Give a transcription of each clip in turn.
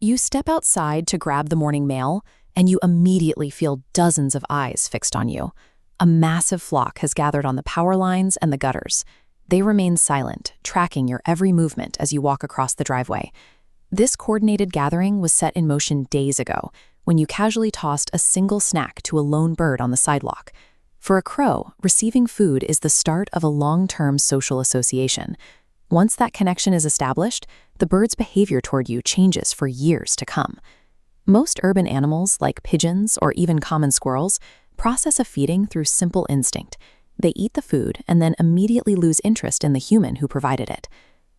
You step outside to grab the morning mail, and you immediately feel dozens of eyes fixed on you. A massive flock has gathered on the power lines and the gutters. They remain silent, tracking your every movement as you walk across the driveway. This coordinated gathering was set in motion days ago, when you casually tossed a single snack to a lone bird on the sidewalk. For a crow, receiving food is the start of a long-term social association. Once that connection is established, the bird's behavior toward you changes for years to come. Most urban animals, like pigeons or even common squirrels, process a feeding through simple instinct. They eat the food and then immediately lose interest in the human who provided it.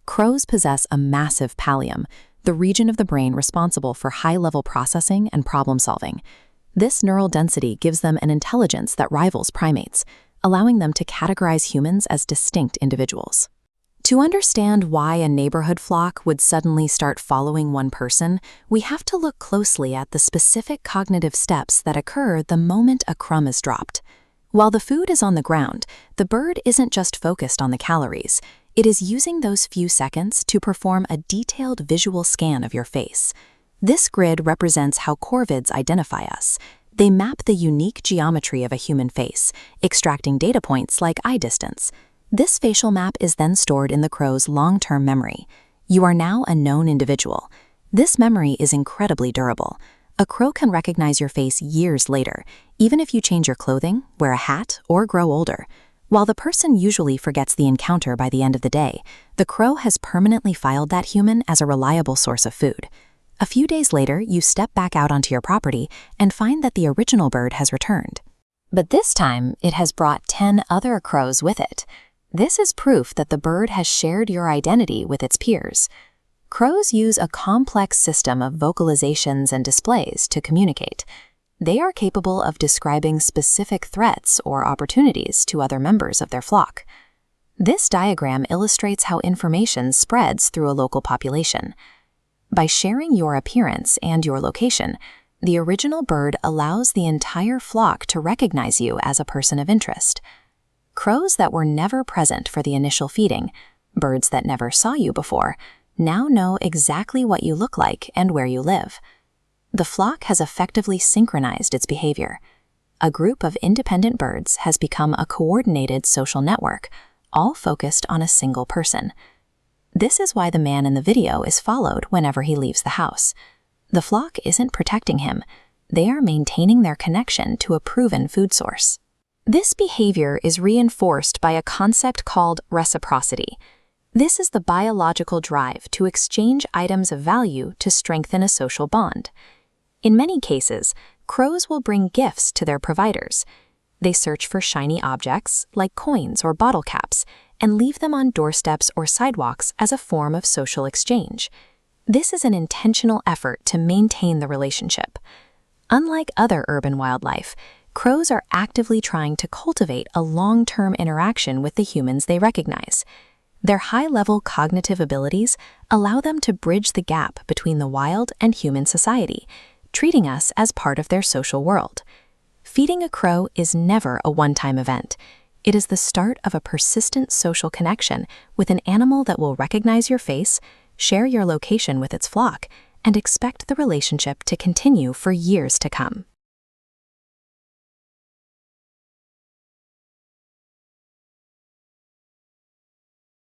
Crows possess a massive pallium, the region of the brain responsible for high-level processing and problem-solving. This neural density gives them an intelligence that rivals primates, allowing them to categorize humans as distinct individuals. To understand why a neighborhood flock would suddenly start following one person, we have to look closely at the specific cognitive steps that occur the moment a crumb is dropped. While the food is on the ground, the bird isn't just focused on the calories. It is using those few seconds to perform a detailed visual scan of your face. This grid represents how corvids identify us. They map the unique geometry of a human face, extracting data points like eye distance. This facial map is then stored in the crow's long-term memory. You are now a known individual. This memory is incredibly durable. A crow can recognize your face years later, even if you change your clothing, wear a hat, or grow older. While the person usually forgets the encounter by the end of the day, the crow has permanently filed that human as a reliable source of food. A few days later, you step back out onto your property and find that the original bird has returned. But this time, it has brought 10 other crows with it. This is proof that the bird has shared your identity with its peers. Crows use a complex system of vocalizations and displays to communicate. They are capable of describing specific threats or opportunities to other members of their flock. This diagram illustrates how information spreads through a local population. By sharing your appearance and your location, the original bird allows the entire flock to recognize you as a person of interest. Crows that were never present for the initial feeding, birds that never saw you before, now know exactly what you look like and where you live. The flock has effectively synchronized its behavior. A group of independent birds has become a coordinated social network, all focused on a single person. This is why the man in the video is followed whenever he leaves the house. The flock isn't protecting him. They are maintaining their connection to a proven food source. This behavior is reinforced by a concept called reciprocity. This is the biological drive to exchange items of value to strengthen a social bond. In many cases, crows will bring gifts to their providers. They search for shiny objects, like coins or bottle caps, and leave them on doorsteps or sidewalks as a form of social exchange. This is an intentional effort to maintain the relationship. Unlike other urban wildlife, crows are actively trying to cultivate a long-term interaction with the humans they recognize. Their high-level cognitive abilities allow them to bridge the gap between the wild and human society, treating us as part of their social world. Feeding a crow is never a one-time event. It is the start of a persistent social connection with an animal that will recognize your face, share your location with its flock, and expect the relationship to continue for years to come.